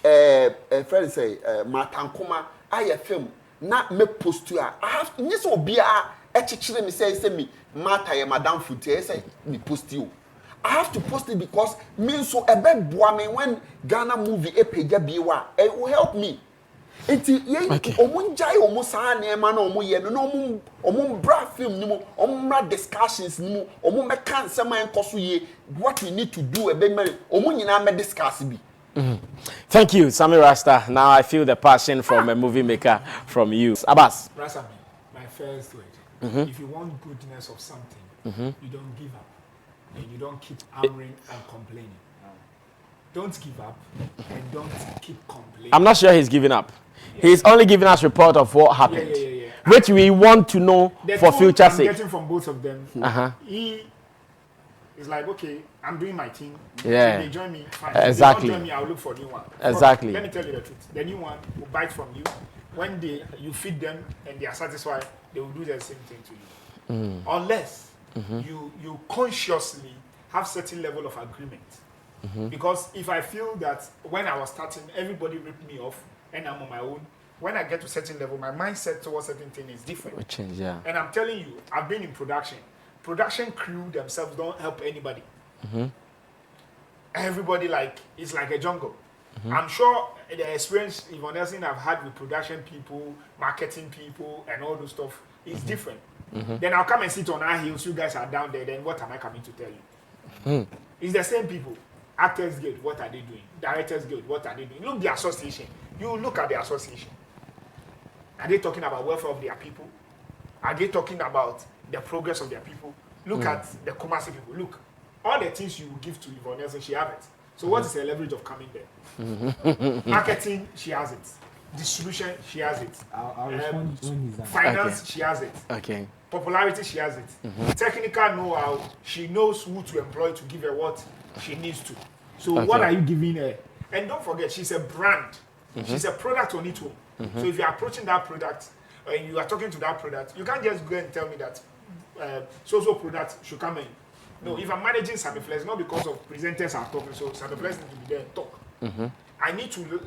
friend say Matankuma I film na me post you. I have this will be a chichire me say me matter ya madam footy say me post you. I have to post it because me so a bed boy me when Ghana movie a page biwa it will help me. Enti ye omunjai omusa na ema na omuye no omumbra film ni mo omumbra discussions ni mo omumeka nsema enkoso ye what we need to do a bit omunyina me discuss bi. Thank you, Sammy Rasta. Now I feel the passion from a movie maker from you. Abbas. Rasta, my first word. If you want goodness of something, you don't give up. And you don't keep hammering and complaining. Don't give up and don't keep complaining. I'm not sure he's giving up. He's only giving us report of what happened, which we want to know for future sake. I'm getting from both of them. He is like, okay, I'm doing my thing. Yeah. If they join me, fine. Exactly. If they don't join me, I'll look for a new one. Exactly. But let me tell you the truth. The new one will bite from you. When you feed them and they are satisfied, they will do the same thing to you. Unless you consciously have certain level of agreement. Because if I feel that when I was starting, everybody ripped me off and I'm on my own, when I get to a certain level, my mindset towards certain thing is different. We change, yeah. And I'm telling you, I've been in production. Production crew themselves don't help anybody. Everybody it's like a jungle. I'm sure the experience Yvonne I've had with production people, marketing people, and all those stuff is different. Then I'll come and sit on our heels. You guys are down there. Then what am I coming to tell you? It's the same people. Actors Guild, what are they doing? Directors Guild, what are they doing? Look the association. You look at the association. Are they talking about welfare of their people? Are they talking about the progress of their people? Look at the Kumasi people. Look, all the things you give to Yvonne Nelson, she has it. So what is the leverage of coming there? Marketing, she has it. Distribution, she has it. I'll respond when he's done. Finance, she has it. Okay. Popularity, she has it. Technical know-how, she knows who to employ to give her what she needs to. So what are you giving her? And don't forget, she's a brand. She's a product on its own. So if you're approaching that product and you are talking to that product, you can't just go and tell me that so product should come in. No, if I'm managing Sammy Flex, not because of presenters are talking, so Sammy Flex needs to be there and talk. I need to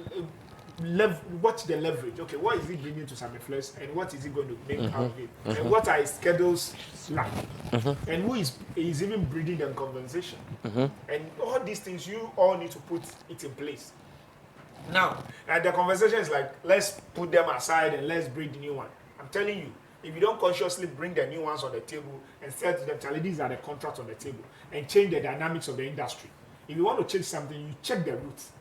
watch the leverage. Okay, what is it bringing to Sammy Flex and what is it going to make out of it? And what are his schedules like? And who is even breeding the conversation? And all these things, you all need to put it in place. Now, the conversation is like, let's put them aside and let's breed the new one. I'm telling you, if you don't consciously bring the new ones on the table and say to them, Charlie, these are the contracts on the table, and change the dynamics of the industry. If you want to change something, you check the routes.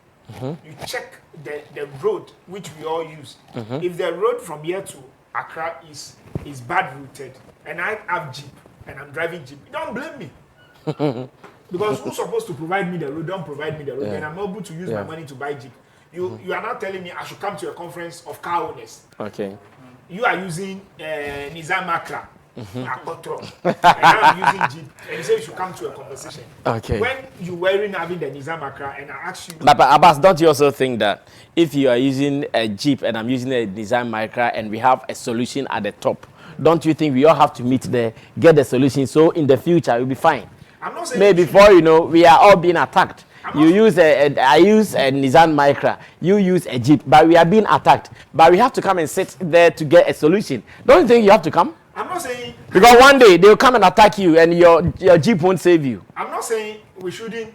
You check the road which we all use. If the road from here to Accra is bad routed, and I have Jeep and I'm driving Jeep, don't blame me. Because who's supposed to provide me the road? Don't provide me the road, and I'm able to use my money to buy Jeep. You are not telling me I should come to a conference of car owners. Okay. You are using Nizam Accra. And I'm using Jeep, and you say you should come to a conversation. Okay. When you weren't having the Nizam Accra, and I ask you, but Abbas, don't you also think that if you are using a Jeep and I'm using a Design Micra and we have a solution at the top, don't you think we all have to meet there, get the solution, so in the future we'll be fine? I'm not saying maybe before you know we are all being attacked. You use I use a Nissan Micra, you use a Jeep, but we are being attacked. But we have to come and sit there to get a solution. Don't you think you have to come? I'm not saying, because one day they'll come and attack you and your Jeep won't save you. I'm not saying we shouldn't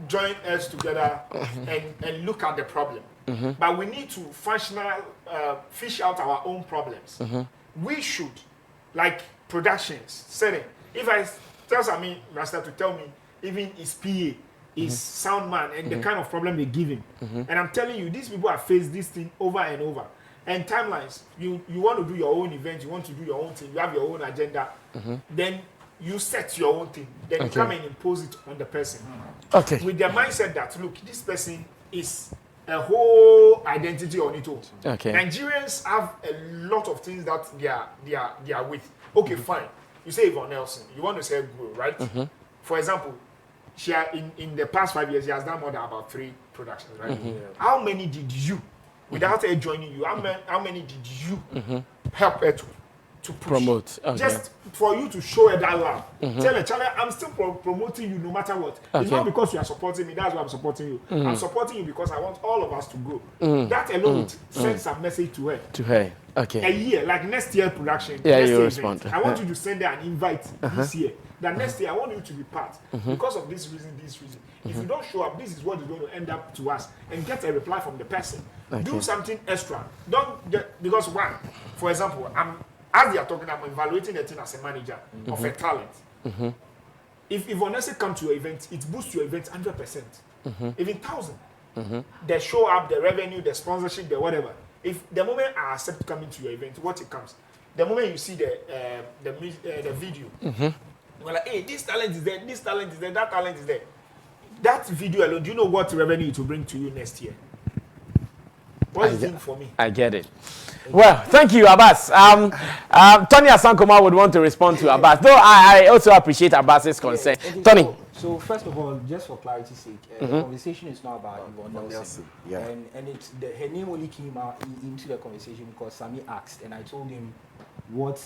join us together and look at the problem. But we need to fish out our own problems. We should, like productions, setting. If I tell Sammy Rasta to tell me even his PA, his sound man, and the kind of problem they give him. And I'm telling you, these people have faced this thing over and over. And timelines, you want to do your own event, you want to do your own thing, you have your own agenda, then you set your own thing. Then you come and impose it on the person. With the mindset that, look, this person is a whole identity on its own. Nigerians have a lot of things that they are with. Okay, fine. You say Yvonne Nelson, you want to say grow, right? For example, she in the past 5 years, she has done more than about 3 productions, right? How many did you, without her joining you, how many did you help her to? to push. Promote. Okay. Just for you to show her that love. Tell her, Charlie, I'm still promoting you no matter what. It's not because you are supporting me, that's why I'm supporting you. I'm supporting you because I want all of us to grow. That alone sends a message to her. To her. Okay. A year, like next year production. Yeah, next you year respond. event, I want you to send her an invite this year. That next year, I want you to be part. Because of this reason, this reason. If you don't show up, this is what is going to end up to us. And get a reply from the person. Do something extra. Don't get, because one, for example, as they are talking, I'm evaluating the thing as a manager of a talent. If Yvonne come to your event, it boosts your event 100%. Even 1,000. They show up, the revenue, the sponsorship, the whatever. If the moment I accept coming to your event, what it comes, the moment you see the video, you're like, hey, this talent is there, this talent is there, that talent is there. That video alone, do you know what revenue it will bring to you next year? What is it for me? I get it. Well, thank you, Abbas. Tony Asankoma would want to respond to Abbas, though I also appreciate Abbas's concern. Tony. So first of all, just for clarity's sake, the conversation is not about Yvonne Nelson. Yeah. And it's her name only came out into the conversation because Sammy asked, and I told him what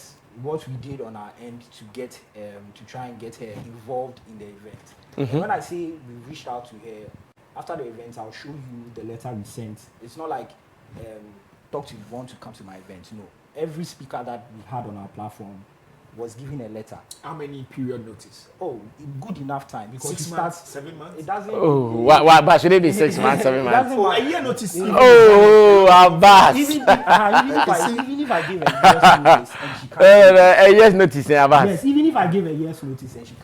we did on our end to get to try and get her involved in the event. And when I say we reached out to her after the event, I'll show you the letter we sent. It's not like talk to Yvonne to come to my event. No, every speaker that we had on our platform was given a letter. How many period notice? Oh, good enough time because 6 months, 7 months. It doesn't. Oh, why? But should it be 6 months, 7 months? Oh, a year notice. Oh, Abbas. Even if I give a year's notice and she can't. A year's notice, Abbas. Yes, even if I give a year's notice and she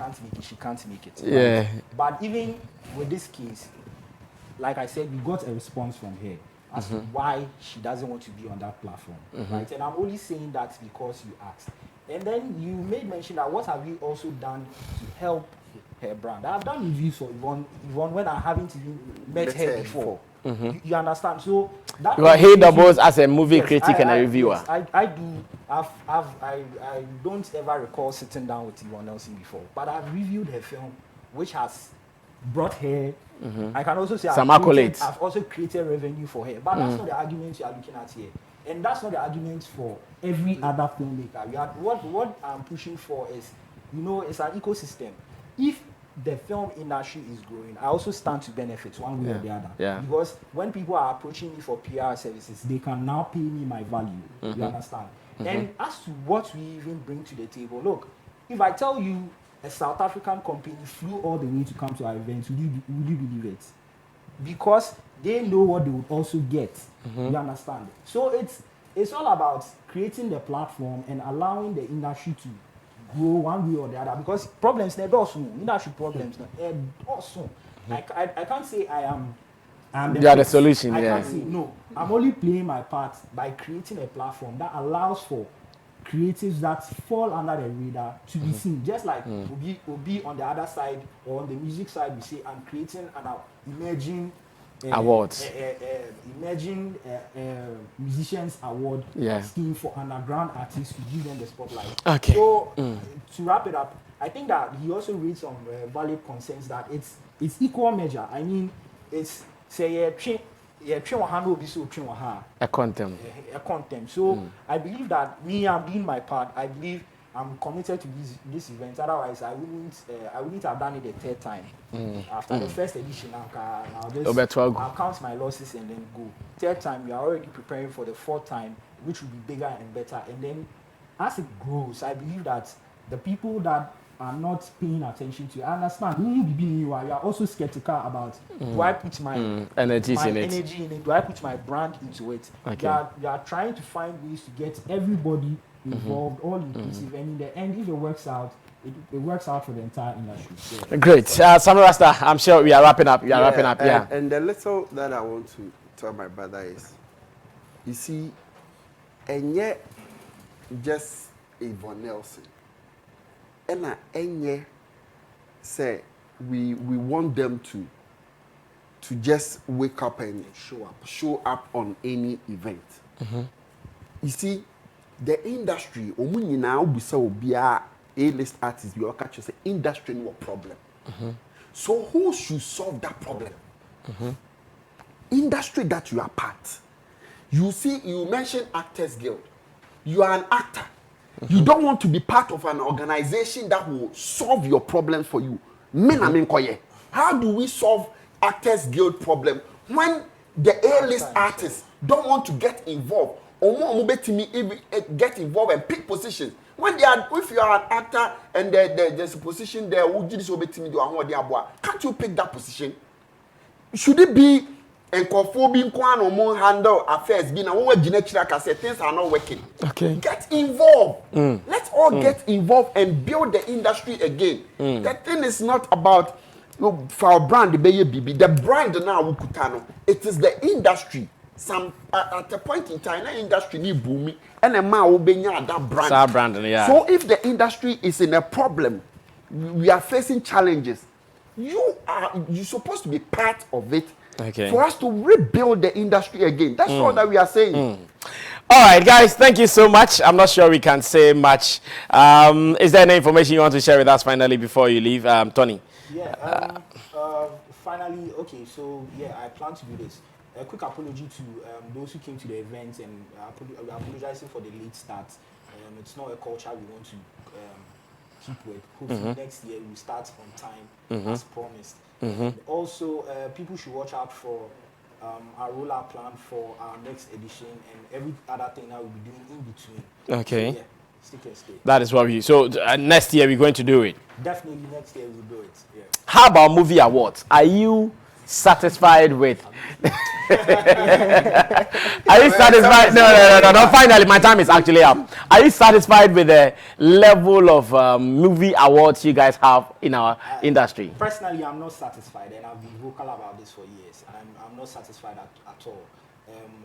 can't make it. Yeah. Right? But even with this case, like I said, we got a response from her as to why she doesn't want to be on that platform, right? And I'm only saying that because you asked. And then you made mention that what have we also done to help her brand? I've done reviews for Yvonne when I haven't even met her before. You understand? So that Well, he doubles as a movie critic and a reviewer. Yes, I do. I don't ever recall sitting down with Yvonne Nelson before, but I've reviewed her film, which has brought her. I can also say some accolades. I've also created revenue for her, but that's not the argument you are looking at here, and that's not the argument for every other filmmaker. What I'm pushing for is, it's an ecosystem. If the film industry is growing, I also stand to benefit one way or the other. Yeah. Because when people are approaching me for PR services, they can now pay me my value. You understand? And as to what we even bring to the table, look, if I tell you a South African company flew all the way to come to our event, would you believe it? Because they know what they would also get. You understand? So it's all about creating the platform and allowing the industry to grow one way or the other. Because problems, they're also industry problems. Also, I can't say I'm the solution. I can't say no. I'm only playing my part by creating a platform that allows for creatives that fall under the radar to be seen. Just like we'll be on the other side or on the music side, we say I'm creating an emerging awards, emerging musicians award scheme for underground artists to give them the spotlight. Okay. So to wrap it up, I think that he also raised some valid concerns that it's equal measure. I mean, it's say a contempt. So I believe that I'm doing my part. I believe I'm committed to this event. Otherwise, I wouldn't have done it the third time. After the first edition, I'll count my losses and then go. Third time, we are already preparing for the fourth time, which will be bigger and better. And then, as it grows, I believe that the people that are not paying attention to it, I understand. You are also skeptical about do I put my energy in it? Do I put my brand into it? Okay. You are trying to find ways to get everybody involved, all inclusive, and in the end, if it works out, it works out for the entire industry. So, great. Sammy Rasta, I'm sure we are wrapping up. Wrapping up. Yeah. And the little that I want to tell my brother is, you see, and yet just Yvonne Nelson. And say we want them to just wake up and show up on any event. You see, the industry, A-list artists, we all catch you say industry no problem. So who should solve that problem? Industry that you are part. You see, you mentioned Actors Guild. You are an actor. You don't want to be part of an organization that will solve your problems for you. How do we solve Actors Guild problem when the A-list artists don't want to get involved? Or get involved and pick positions. When they are, if you are an actor and there's a position there, can't you pick that position? Should it be and handle affairs? Things are not working. Okay. Get involved. Let's all get involved and build the industry again. That thing is not about for our brand, the brand now, it is the industry. At a point in time, the industry need booming, and a man will be that brand. Yeah. So if the industry is in a problem, we are facing challenges. You're supposed to be part of it. Okay. For us to rebuild the industry again. That's all that we are saying. All right, guys, thank you so much. I'm not sure we can say much. Is there any information you want to share with us finally before you leave, Tony? Yeah. Finally, okay. So yeah, I plan to do this. A quick apology to those who came to the event, and we're apologizing for the late start. It's not a culture we want to keep with. Hopefully next year we start on time as promised. Also, people should watch out for our rollout plan for our next edition and every other thing that we'll be doing in between. Okay. So, yeah, stick and stay. That is what we. So next year we're going to do it. Definitely next year we'll do it. Yeah. How about movie awards? Are you satisfied with? Are you satisfied? No. Finally, my time is actually up. Are you satisfied with the level of movie awards you guys have in our industry? Personally, I'm not satisfied, and I've been vocal about this for years. I'm not satisfied at all.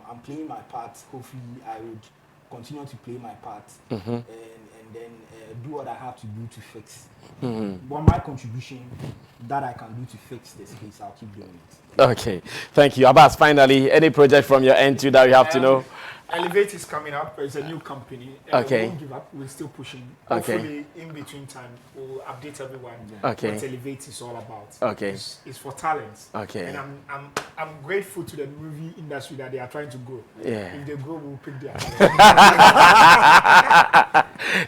I'm playing my part. Hopefully, I would continue to play my part and then do what I have to do to fix. But my contribution that I can do to fix this case, I'll keep doing it. Okay, thank you. Abbas, finally, any project from your end too that we have to know? Elevate is coming up. It's a new company. Okay. We won't give up. We're still pushing. Okay. Hopefully, in between time, we'll update everyone. Okay. What Elevate is all about. Okay. It's for talents. Okay. And I'm grateful to the movie industry that they are trying to grow. Yeah. If they grow, we'll pick their.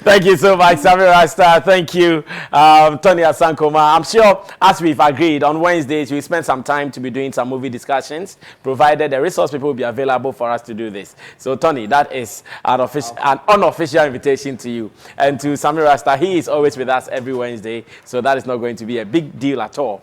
Thank you so much, Sammy Rasta. Thank you, Tony Asankoma. I'm sure, as we've agreed, on Wednesdays we spend some time to be doing some movie discussions, provided the resource people will be available for us to do this. So, Tony, that is an unofficial invitation to you. And to Sammy Rasta, he is always with us every Wednesday, so that is not going to be a big deal at all.